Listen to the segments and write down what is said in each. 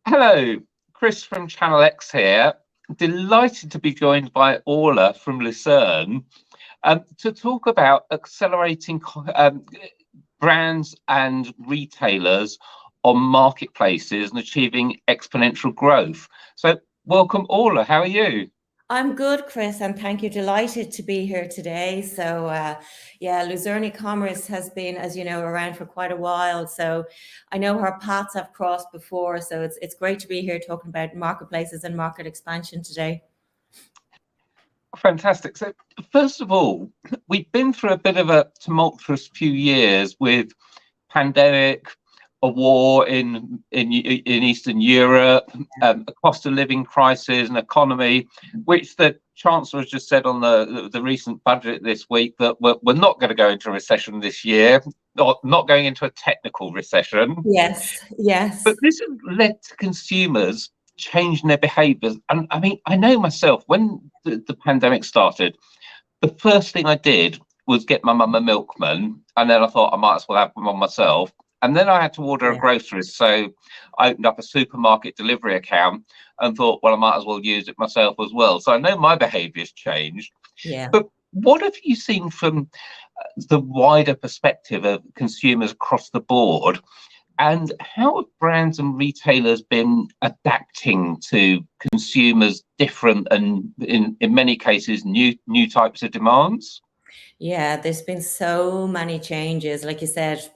Hello, Chris from Channel X here. Delighted to be joined by Orla from Luzern to talk about accelerating brands and retailers on marketplaces and achieving exponential growth. So, welcome, Orla. How are you? I'm good, Chris, and thank you. Delighted to be here today. Yeah, Luzern eCommerce has been, as you know, around for quite a while. So I know our paths have crossed before. So it's great to be here talking about marketplaces and market expansion today. Fantastic. So, first of all, we've been through a bit of a tumultuous few years with pandemic, a war in Eastern Europe, a cost of living crisis, an economy, which the Chancellor has just said on the recent budget this week that we're not going to go into a recession this year, not going into a technical recession. Yes, yes. But this has led to consumers changing their behaviours. And I mean, I know myself, when the pandemic started, the first thing I did was get my mum a milkman, and then I thought I might as well have one myself. And then I had to order a Yeah. groceries, so I opened up a supermarket delivery account and thought, well, I might as well use it myself as well. So I know my behaviour's changed. Yeah. But what have you seen from the wider perspective of consumers across the board? And how have brands and retailers been adapting to consumers' different and, in many cases, new types of demands? Yeah, there's been so many changes. Like you said,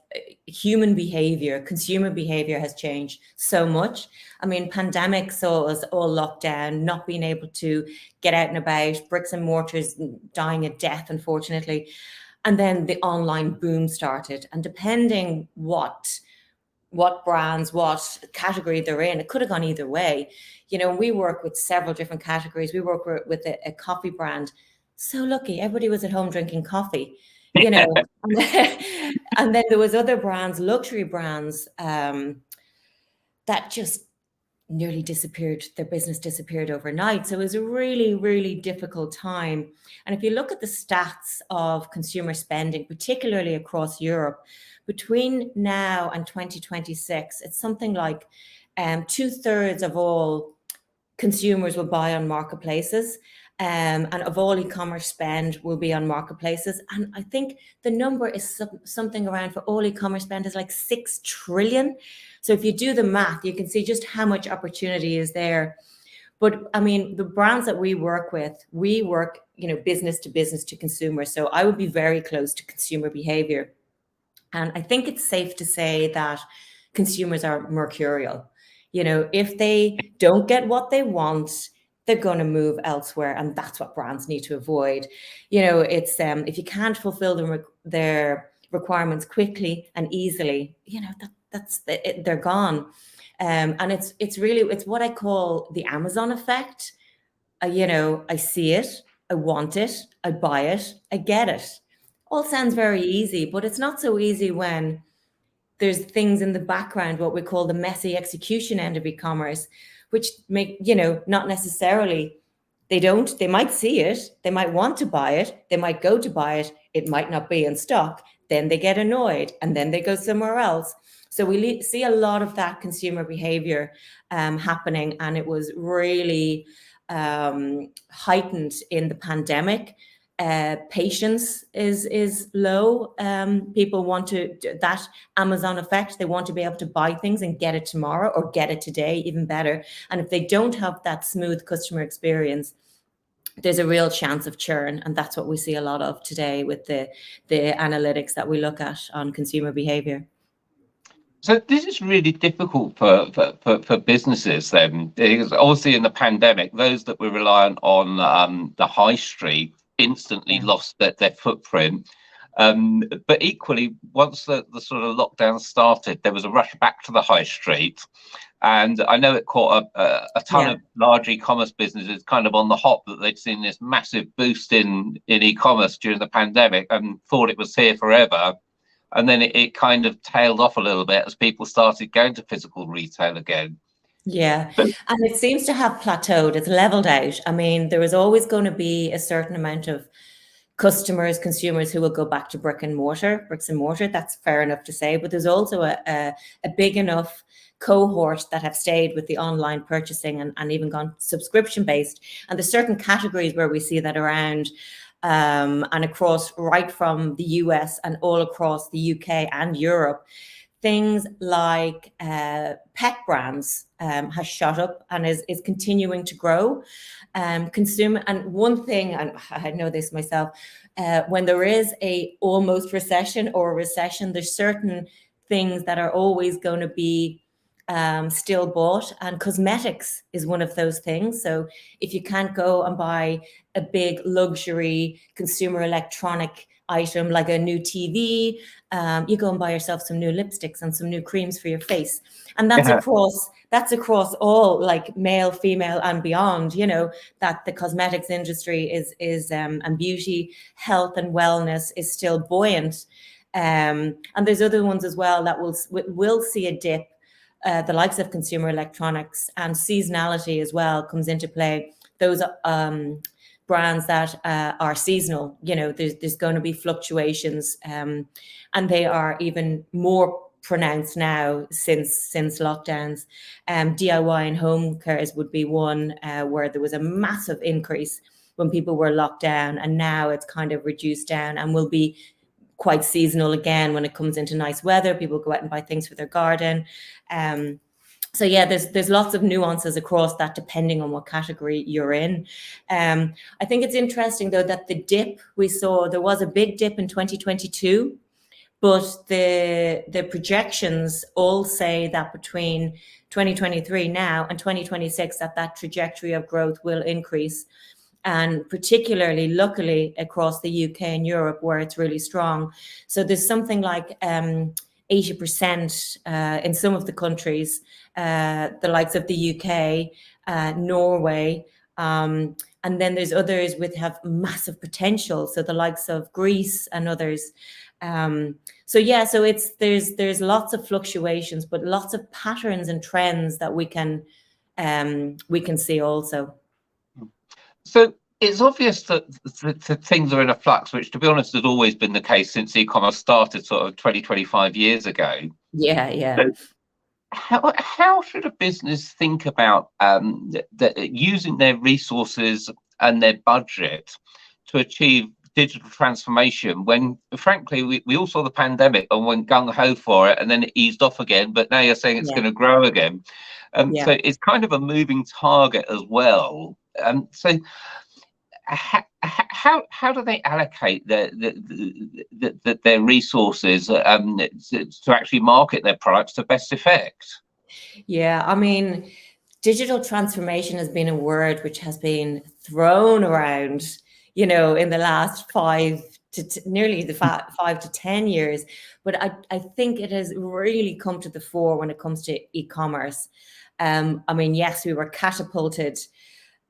human behavior, consumer behavior has changed so much. I mean, pandemic saw us all locked down, not being able to get out and about, bricks and mortars dying a death, unfortunately. And then the online boom started. And depending what brands, what category they're in, it could have gone either way. You know, we work with several different categories. We work with a coffee brand. So lucky, everybody was at home drinking coffee, you know. And then there was other brands, luxury brands, that just nearly disappeared. Their business disappeared overnight. So it was a really, really difficult time. And if you look at the stats of consumer spending, particularly across Europe, between now and 2026, it's something like 2/3 of all consumers will buy on marketplaces. And of all e-commerce spend will be on marketplaces. And I think the number is something around, for all e-commerce spend, is like 6 trillion. So if you do the math, you can see just how much opportunity is there. But I mean, the brands that we work with, we work, business to consumer. So I would be very close to consumer behavior. And I think it's safe to say that consumers are mercurial. If they don't get what they want, they're going to move elsewhere, and that's what brands need to avoid. It's if you can't fulfill their requirements quickly and easily, they're gone. And it's what I call the Amazon effect. I see it, I want it, I buy it, I get it. All sounds very easy, but it's not so easy when there's things in the background, what we call the messy execution end of e-commerce, which make, not necessarily, they might see it, they might want to buy it, they might go to buy it, it might not be in stock, then they get annoyed, and then they go somewhere else. So we see a lot of that consumer behavior happening, and it was really heightened in the pandemic. Patience is low. People want that Amazon effect. They want to be able to buy things and get it tomorrow, or get it today, even better. And if they don't have that smooth customer experience, there's a real chance of churn. And that's what we see a lot of today with the analytics that we look at on consumer behavior. So this is really difficult for businesses then, because obviously in the pandemic, those that were reliant on the high street instantly lost their footprint. But equally, once the sort of lockdown started, there was a rush back to the high street. And I know it caught a ton of large e-commerce businesses kind of on the hop, that they'd seen this massive boost in e-commerce during the pandemic and thought it was here forever. And then it kind of tailed off a little bit as people started going to physical retail again. Yeah, and it seems to have plateaued. It's leveled out. I mean, there is always going to be a certain amount of consumers who will go back to bricks and mortar. That's fair enough to say, but there's also a big enough cohort that have stayed with the online purchasing and even gone subscription based. And there's certain categories where we see that around and across, right from the US and all across the UK and Europe. Things like pet brands has shot up and is continuing to grow. Consumer, and one thing, and I know this myself, when there is a almost recession or a recession, there's certain things that are always going to be still bought, and cosmetics is one of those things. So if you can't go and buy a big luxury consumer electronic item like a new TV, you go and buy yourself some new lipsticks and some new creams for your face. And that's across all, like male, female and beyond, you know, that the cosmetics industry is and beauty, health and wellness is still buoyant. And there's other ones as well that will see a dip. The likes of consumer electronics, and seasonality as well comes into play. Those brands that are seasonal, you know, there's going to be fluctuations, and they are even more pronounced now since lockdowns. DIY and home cares would be one where there was a massive increase when people were locked down, and now it's kind of reduced down and will be quite seasonal again when it comes into nice weather. People go out and buy things for their garden. So yeah, there's lots of nuances across that depending on what category you're in. I think it's interesting though that the dip we saw, there was a big dip in 2022, but the projections all say that between 2023 now and 2026 that trajectory of growth will increase. And particularly, luckily, across the UK and Europe, where it's really strong. So there's something like 80% in some of the countries, the likes of the UK, Norway, and then there's others which have massive potential. So the likes of Greece and others. So yeah, so there's lots of fluctuations, but lots of patterns and trends that we can see also. So it's obvious that things are in a flux, which, to be honest, has always been the case since e-commerce started sort of 25 years ago. Yeah. So how should a business think about using their resources and their budget to achieve digital transformation when, frankly, we all saw the pandemic and went gung-ho for it, and then it eased off again, but now you're saying it's going to grow again. So it's kind of a moving target as well. So how do they allocate their resources to actually market their products to best effect? Yeah, I mean, digital transformation has been a word which has been thrown around, you know, in the last nearly 5 to 10 years. But I think it has really come to the fore when it comes to e-commerce. I mean, yes, we were catapulted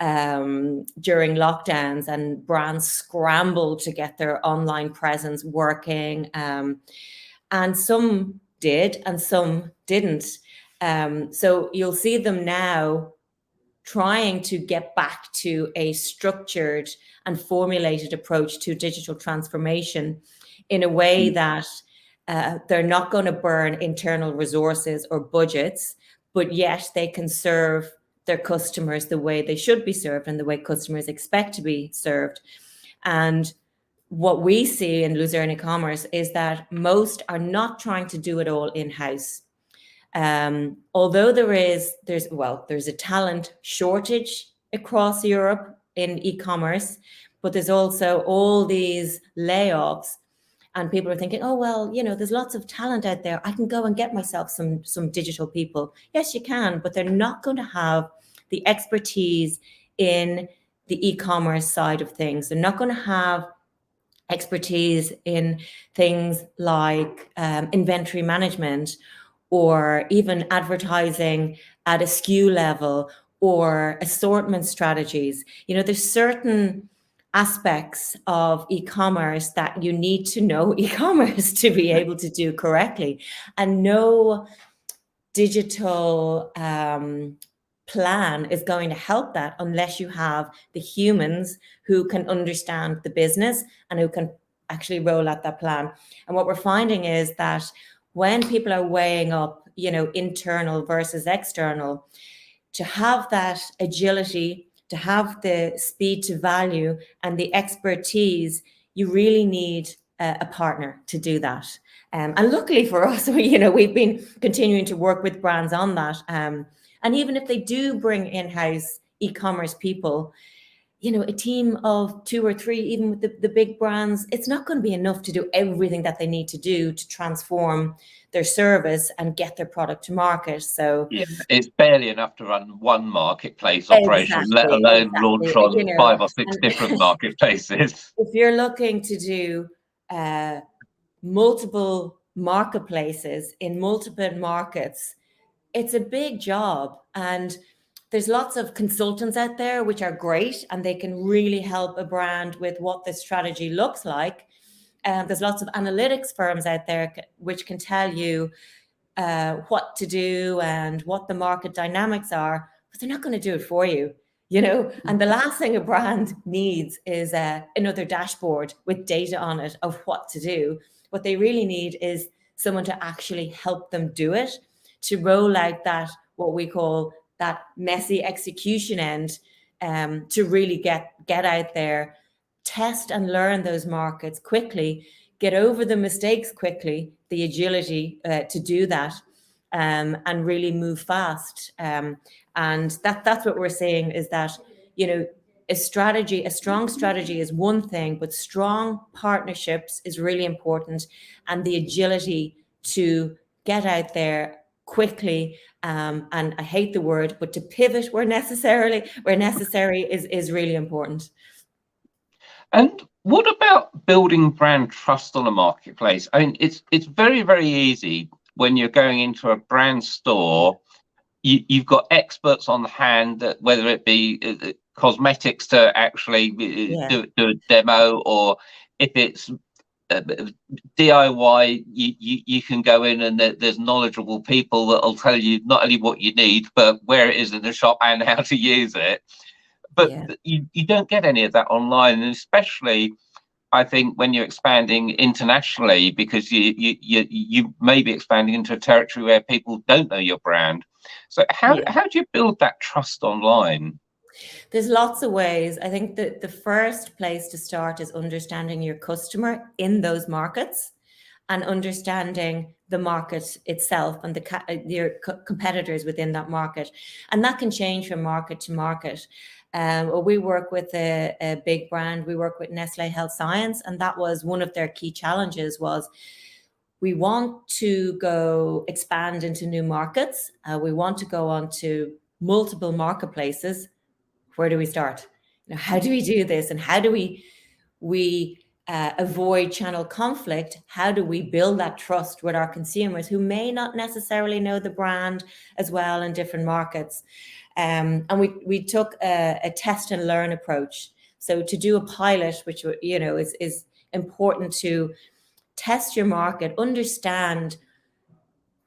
during lockdowns, and brands scrambled to get their online presence working, and some did and some didn't. So you'll see them now trying to get back to a structured and formulated approach to digital transformation in a way that they're not going to burn internal resources or budgets, but yet they can serve their customers the way they should be served and the way customers expect to be served. And what we see in Luzern eCommerce is that most are not trying to do it all in-house. Although there's a talent shortage across Europe in e-commerce, but there's also all these layoffs, and people are thinking, oh, well, you know, there's lots of talent out there. I can go and get myself some digital people. Yes, you can, but they're not going to have the expertise in the e-commerce side of things. They're not going to have expertise in things like inventory management, or even advertising at a SKU level, or assortment strategies. You know, there's certain aspects of e-commerce that you need to know e-commerce to be able to do correctly. And no digital plan is going to help that unless you have the humans who can understand the business and who can actually roll out that plan. And what we're finding is that when people are weighing up, internal versus external, to have that agility, to have the speed to value and the expertise, you really need a partner to do that. And luckily for us, we've been continuing to work with brands on that. And even if they do bring in-house e-commerce people, a team of 2 or 3, even with the big brands, it's not going to be enough to do everything that they need to do to transform their service and get their product to market. So yeah, it's barely enough to run one marketplace operation, let alone launch on 5 or 6 different marketplaces. If you're looking to do multiple marketplaces in multiple markets, it's a big job. And there's lots of consultants out there which are great, and they can really help a brand with what the strategy looks like. There's lots of analytics firms out there which can tell you what to do and what the market dynamics are, but they're not going to do it for you, And the last thing a brand needs is another dashboard with data on it of what to do. What they really need is someone to actually help them do it, to roll out that, what we call that messy execution end, to really get out there, test and learn those markets quickly, get over the mistakes quickly, the agility to do that, and really move fast. And that's what we're saying, is that, a strong strategy is one thing, but strong partnerships is really important, and the agility to get out there quickly, and I hate the word, but to pivot where necessary is really important. And what about building brand trust on a marketplace? I mean, it's very, very easy when you're going into a brand store. You've got experts on hand, that whether it be cosmetics to actually do a demo, or if it's DIY, you can go in and there's knowledgeable people that will tell you not only what you need, but where it is in the shop and how to use it. But you don't get any of that online, and especially I think when you're expanding internationally, because you may be expanding into a territory where people don't know your brand. So how do you build that trust online? There's lots of ways. I think that the first place to start is understanding your customer in those markets, and understanding the market itself and your competitors within that market. And that can change from market to market. We work with a big brand. We work with Nestlé Health Science, and that was one of their key challenges. Was we want to go expand into new markets. We want to go on to multiple marketplaces. Where do we start? How do we do this? And how do we avoid channel conflict? How do we build that trust with our consumers who may not necessarily know the brand as well in different markets? And we took a test and learn approach. So to do a pilot, which is important, to test your market, understand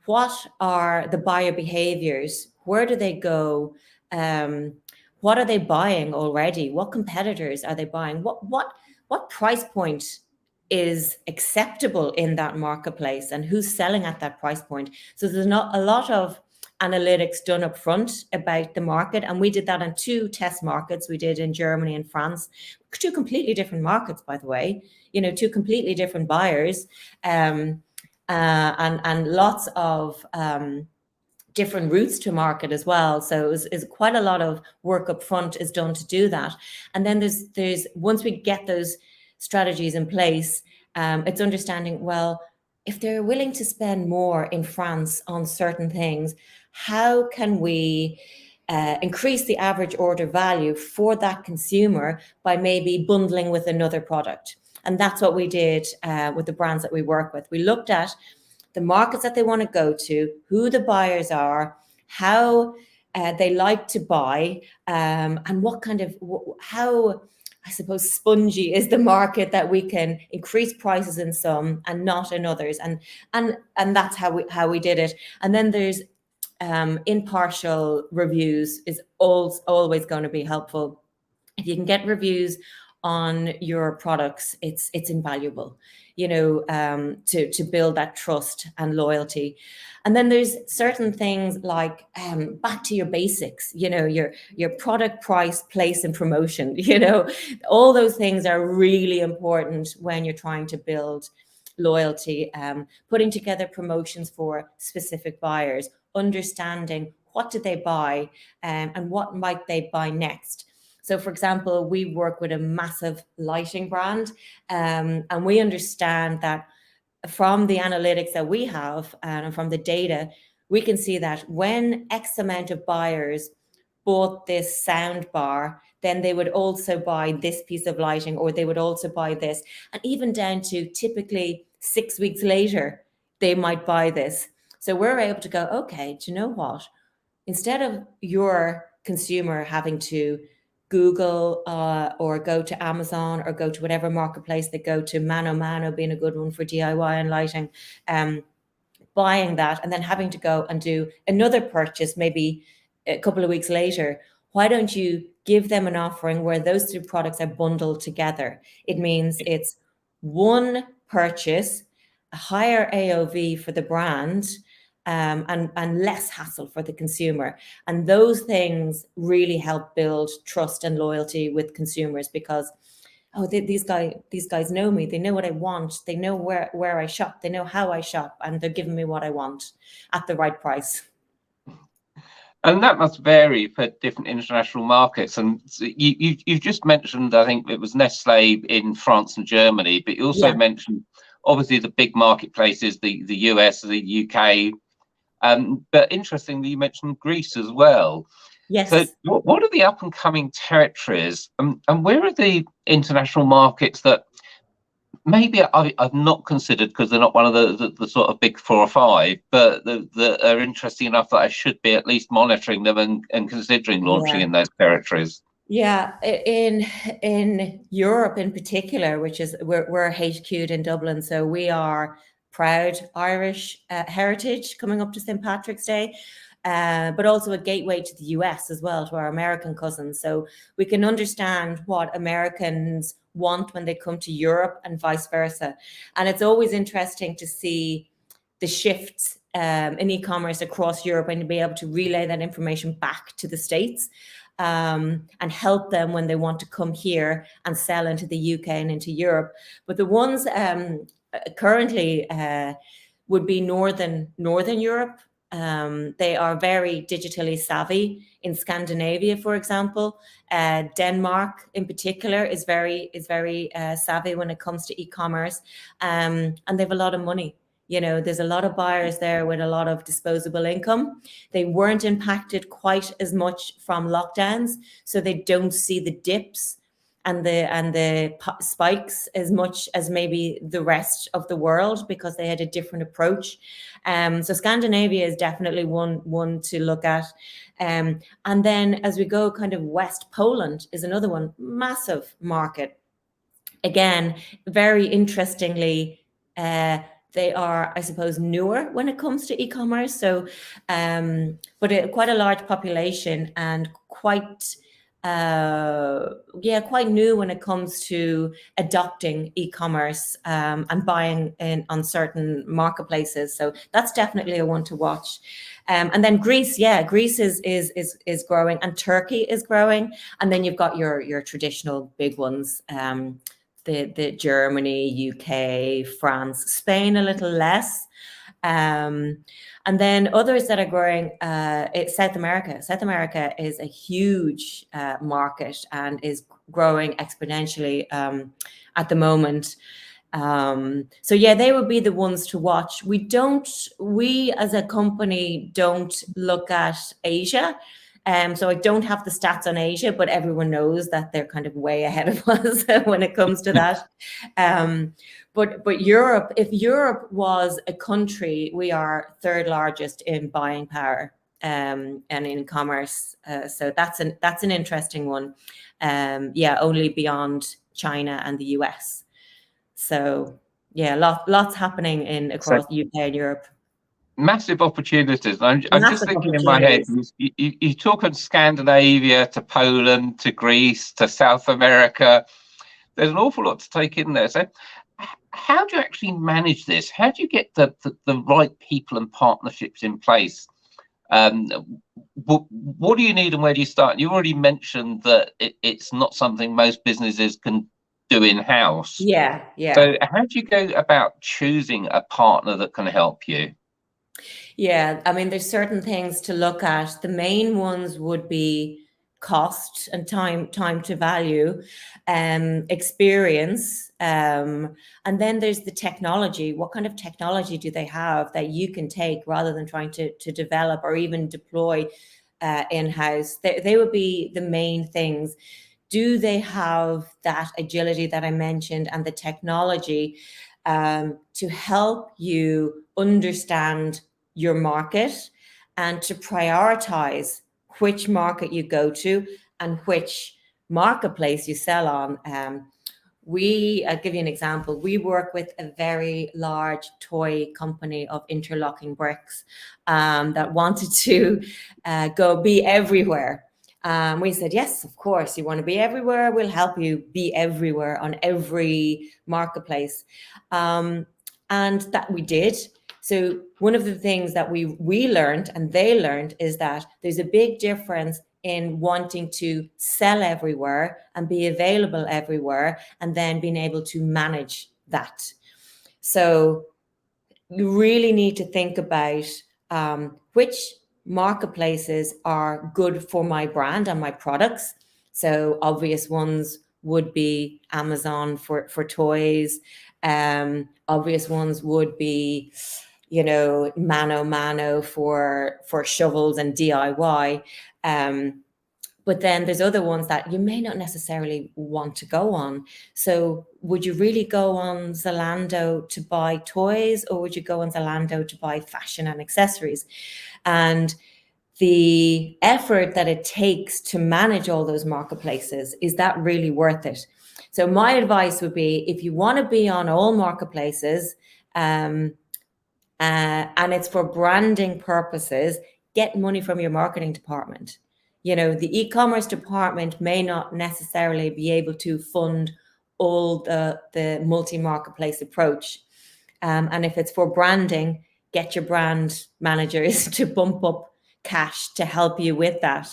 what are the buyer behaviors, where do they go, what are they buying already, what competitors are they buying, what price point is acceptable in that marketplace, and who's selling at that price point. So there's not a lot of analytics done up front about the market, and we did that in 2 test markets. We did in Germany and France, 2 completely different markets, by the way, 2 completely different buyers, and lots of different routes to market as well. So it's quite a lot of work up front is done to do that. And then there's once we get those strategies in place, it's understanding, well, if they're willing to spend more in France on certain things, how can we increase the average order value for that consumer by maybe bundling with another product? And that's what we did with the brands that we work with. We looked at the markets that they want to go to, who the buyers are, how they like to buy, and what kind of, how, I suppose, spongy is the market that we can increase prices in some and not in others. And that's how we did it. And then there's impartial reviews is always going to be helpful. If you can get reviews on your products, it's invaluable, to build that trust and loyalty. And then there's certain things like back to your basics, your product, price, place, and promotion. All those things are really important when you're trying to build loyalty. Putting together promotions for specific buyers, understanding what did they buy, and what might they buy next. So, for example, we work with a massive lighting brand, and we understand that from the analytics that we have and from the data, we can see that when X amount of buyers bought this sound bar, then they would also buy this piece of lighting, or they would also buy this. And even down to typically 6 weeks later, they might buy this. So we're able to go, okay, do you know what? Instead of your consumer having to Google or go to Amazon or go to whatever marketplace they go to, Mano being a good one for DIY and lighting, buying that and then having to go and do another purchase maybe a couple of weeks later, why don't you give them an offering where those two products are bundled together? It means it's one purchase, a higher AOV for the brand, and less hassle for the consumer. And those things really help build trust and loyalty with consumers, because these guys know me, they know what I want, they know where I shop, they know how I shop, and they're giving me what I want at the right price. And that must vary for different international markets. And you've just mentioned, I think it was Nestle in France and Germany, but you also mentioned obviously the big marketplaces, the US, the UK. But interestingly, you mentioned Greece as well. Yes. So what are the up and coming territories, and where are the international markets that maybe I've not considered because they're not one of the sort of big 4 or 5, but that are interesting enough that I should be at least monitoring them and considering launching in those territories? Yeah, in Europe in particular, which is we're HQ'd in Dublin, so we are proud Irish heritage coming up to St. Patrick's Day, but also a gateway to the US as well, to our American cousins. So we can understand what Americans want when they come to Europe and vice versa. And it's always interesting to see the shifts in e-commerce across Europe and to be able to relay that information back to the States. And help them when they want to come here and sell into the UK and into Europe. But the ones currently would be Northern Europe. They are very digitally savvy. In Scandinavia, for example, Denmark in particular is very savvy when it comes to e-commerce, and they have a lot of money. There's a lot of buyers there with a lot of disposable income. They weren't impacted quite as much from lockdowns, so they don't see the dips and the spikes as much as maybe the rest of the world, because they had a different approach. So Scandinavia is definitely one to look at. And then as we go kind of west, Poland is another one, massive market. Again, very interestingly, they are, I suppose, newer when it comes to e-commerce. So, but quite a large population and quite new when it comes to adopting e-commerce and buying on certain marketplaces. So that's definitely a one to watch. And then Greece, Greece is growing, and Turkey is growing. And then you've got your traditional big ones. The Germany, UK, France, Spain a little less. And then others that are growing, South America. South America is a huge market and is growing exponentially at the moment. So they would be the ones to watch. We as a company don't look at Asia. So I don't have the stats on Asia, but everyone knows that they're kind of way ahead of us when it comes to that. But Europe, if Europe was a country, we are third largest in buying power and in commerce. So that's an interesting one. Only beyond China and the US. So lots happening across UK and Europe. Massive opportunities. I'm just Massive thinking in my head, opportunities. you talk of Scandinavia to Poland to Greece to South America. There's an awful lot to take in there. So how do you actually manage this? How do you get the right people and partnerships in place? What do you need and where do you start? You already mentioned that it's not something most businesses can do in-house. Yeah. So how do you go about choosing a partner that can help you? Yeah, I mean, there's certain things to look at. The main ones would be cost and time to value, experience, and then there's the technology. What kind of technology do they have that you can take rather than trying to develop or even deploy in-house? They would be the main things. Do they have that agility that I mentioned and the technology to help you understand your market and to prioritize which market you go to and which marketplace you sell on? I'll give you an example. We work with a very large toy company of interlocking bricks that wanted to go be everywhere. We said, yes, of course, you want to be everywhere. We'll help you be everywhere on every marketplace. And that we did. So one of the things that we learned and they learned is that there's a big difference in wanting to sell everywhere and be available everywhere and then being able to manage that. So you really need to think about which marketplaces are good for my brand and my products. So obvious ones would be Amazon for toys. Obvious ones would be, Mano for shovels and DIY. But then there's other ones that you may not necessarily want to go on. So would you really go on Zalando to buy toys, or would you go on Zalando to buy fashion and accessories? And the effort that it takes to manage all those marketplaces, is that really worth it? So my advice would be, if you want to be on all marketplaces, and it's for branding purposes, get money from your marketing department. The e-commerce department may not necessarily be able to fund all the multi-marketplace approach. And if it's for branding, get your brand managers to bump up cash to help you with that.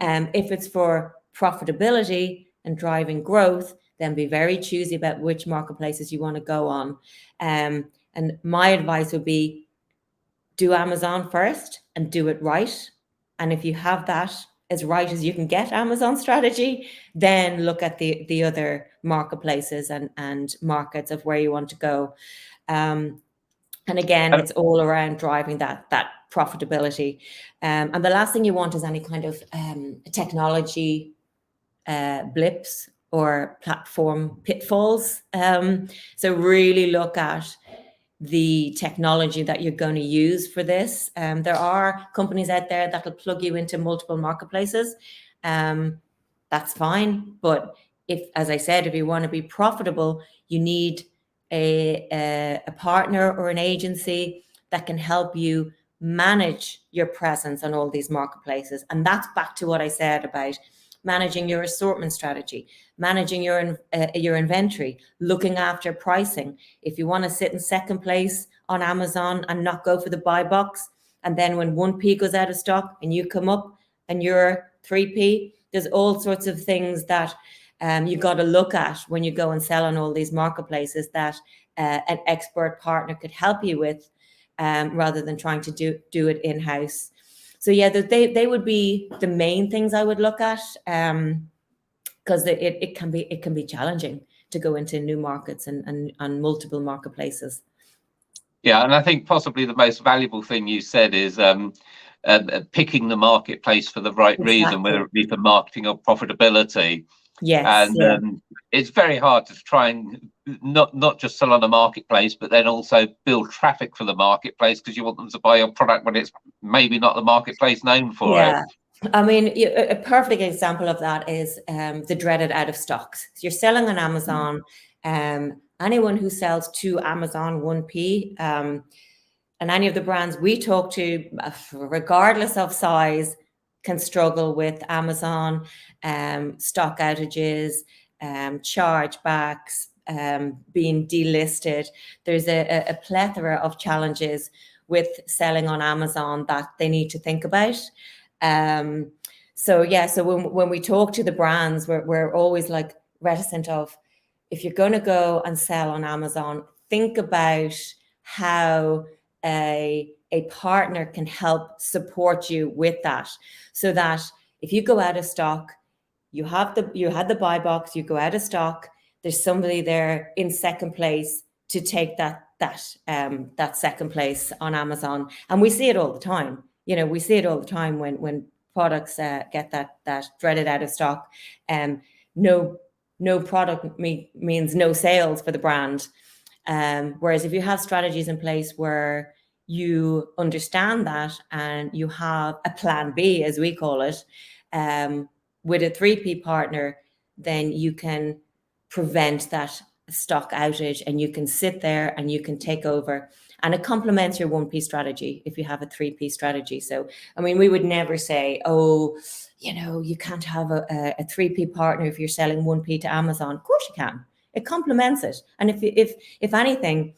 If it's for profitability and driving growth, then be very choosy about which marketplaces you want to go on. And my advice would be, do Amazon first and do it right. And if you have that as right as you can get Amazon strategy, then look at the other marketplaces and markets of where you want to go. And again, it's all around driving that profitability. And the last thing you want is any kind of technology blips or platform pitfalls. So really look at the technology that you're going to use for this. There are companies out there that will plug you into multiple marketplaces. That's fine. But as I said, if you want to be profitable, you need a partner or an agency that can help you manage your presence on all these marketplaces. And that's back to what I said about managing your assortment strategy, managing your inventory, looking after pricing. If you want to sit in second place on Amazon and not go for the buy box, and then when 1P goes out of stock and you come up and you're 3P, there's all sorts of things that you've got to look at when you go and sell on all these marketplaces that an expert partner could help you with, rather than trying to do it in-house. So yeah, they would be the main things I would look at, because it can be challenging to go into new markets and on multiple marketplaces. Yeah, and I think possibly the most valuable thing you said is picking the marketplace for the right reason, whether it be for marketing or profitability. Yes, and it's very hard to try and not just sell on a marketplace, but then also build traffic for the marketplace, because you want them to buy your product when it's maybe not the marketplace known for it. I mean, a perfect example of that is the dreaded out of stocks. So you're selling on Amazon. Anyone who sells to Amazon 1P, and any of the brands we talk to, regardless of size, can struggle with Amazon, stock outages, chargebacks, being delisted. There's a plethora of challenges with selling on Amazon that they need to think about. So when we talk to the brands, we're always like reticent of, if you're going to go and sell on Amazon, think about how a partner can help support you with that, so that if you go out of stock, you had the buy box, you go out of stock, there's somebody there in second place to take that second place on Amazon. And we see it all the time. We see it all the time when products get that dreaded out of stock. No product means no sales for the brand. Whereas if you have strategies in place where you understand that and you have a plan B, as we call it, with a 3P partner, then you can prevent that stock outage, and you can sit there and you can take over, and it complements your 1P strategy if you have a 3P strategy. So, I mean, we would never say, oh, you can't have a 3P partner if you're selling 1P to Amazon. Of course you can. It complements it. And if anything,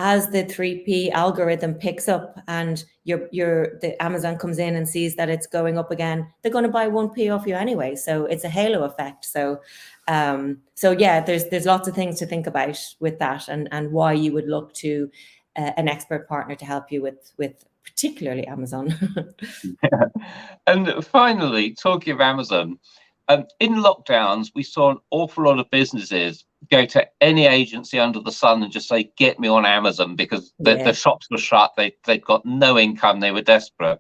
as the 3P algorithm picks up and the Amazon comes in and sees that it's going up again, they're going to buy 1P off you anyway. So it's a halo effect. So there's lots of things to think about with that, and why you would look to an expert partner to help you with particularly Amazon. And finally, talking of Amazon, in lockdowns, we saw an awful lot of businesses go to any agency under the sun and just say, get me on Amazon, because the shops were shut. They'd got no income. They were desperate.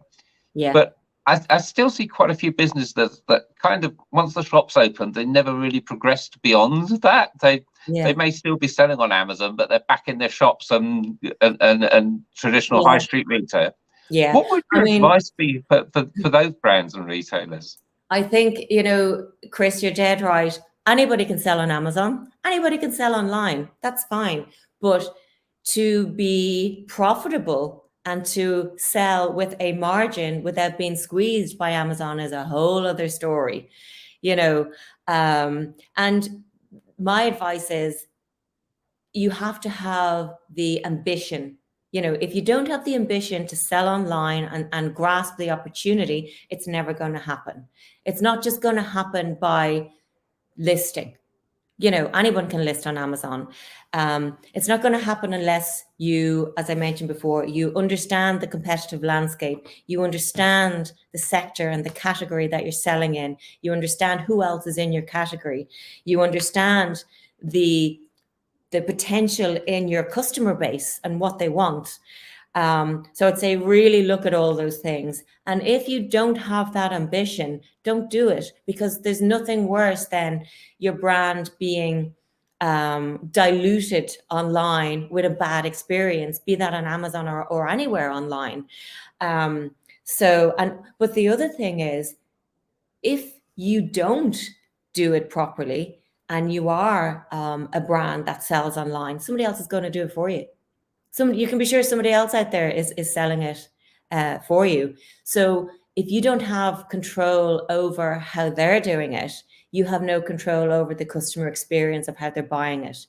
Yeah. But I still see quite a few businesses that kind of, once the shops opened, they never really progressed beyond that. They may still be selling on Amazon, but they're back in their shops and traditional high street retail. Yeah. What would your advice be for those brands and retailers? I think, Chris, you're dead right. Anybody can sell on Amazon. Anybody can sell online. That's fine. But to be profitable and to sell with a margin without being squeezed by Amazon is a whole other story, and my advice is, you have to have the ambition. If you don't have the ambition to sell online and grasp the opportunity, it's never going to happen. It's not just going to happen by listing. Anyone can list on Amazon. It's not going to happen unless you, as I mentioned before, you understand the competitive landscape. You understand the sector and the category that you're selling in. You understand who else is in your category. You understand the potential in your customer base and what they want. So I'd say really look at all those things. And if you don't have that ambition, don't do it, because there's nothing worse than your brand being diluted online with a bad experience, be that on Amazon or anywhere online. But the other thing is, if you don't do it properly, and you are a brand that sells online, somebody else is going to do it for you. You can be sure somebody else out there is selling it for you. So if you don't have control over how they're doing it, you have no control over the customer experience of how they're buying it.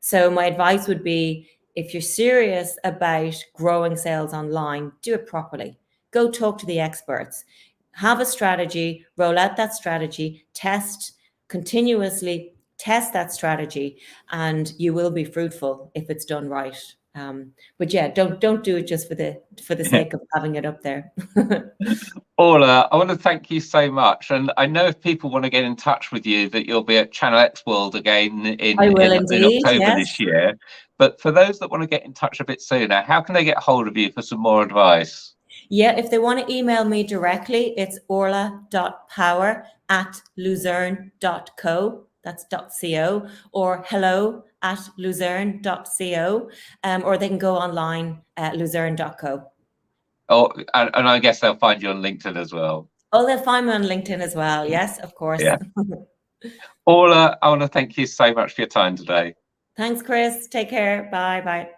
So my advice would be, if you're serious about growing sales online, do it properly. Go talk to the experts. Have a strategy, roll out that strategy, continuously test that strategy, and you will be fruitful if it's done right. But yeah, don't do it just for the sake of having it up there. Orla, I want to thank you so much, and I know if people want to get in touch with you, that you'll be at Channel X World again in October this year. But for those that want to get in touch a bit sooner, how can they get hold of you for some more advice? Yeah, if they want to email me directly, it's orla.power@luzern.co. That's .co, or hello@luzern.co, or they can go online at luzern.co. Oh, and I guess they'll find you on LinkedIn as well. Oh, they'll find me on LinkedIn as well. Yes, of course. Yeah. Orla, I want to thank you so much for your time today. Thanks, Chris. Take care. Bye.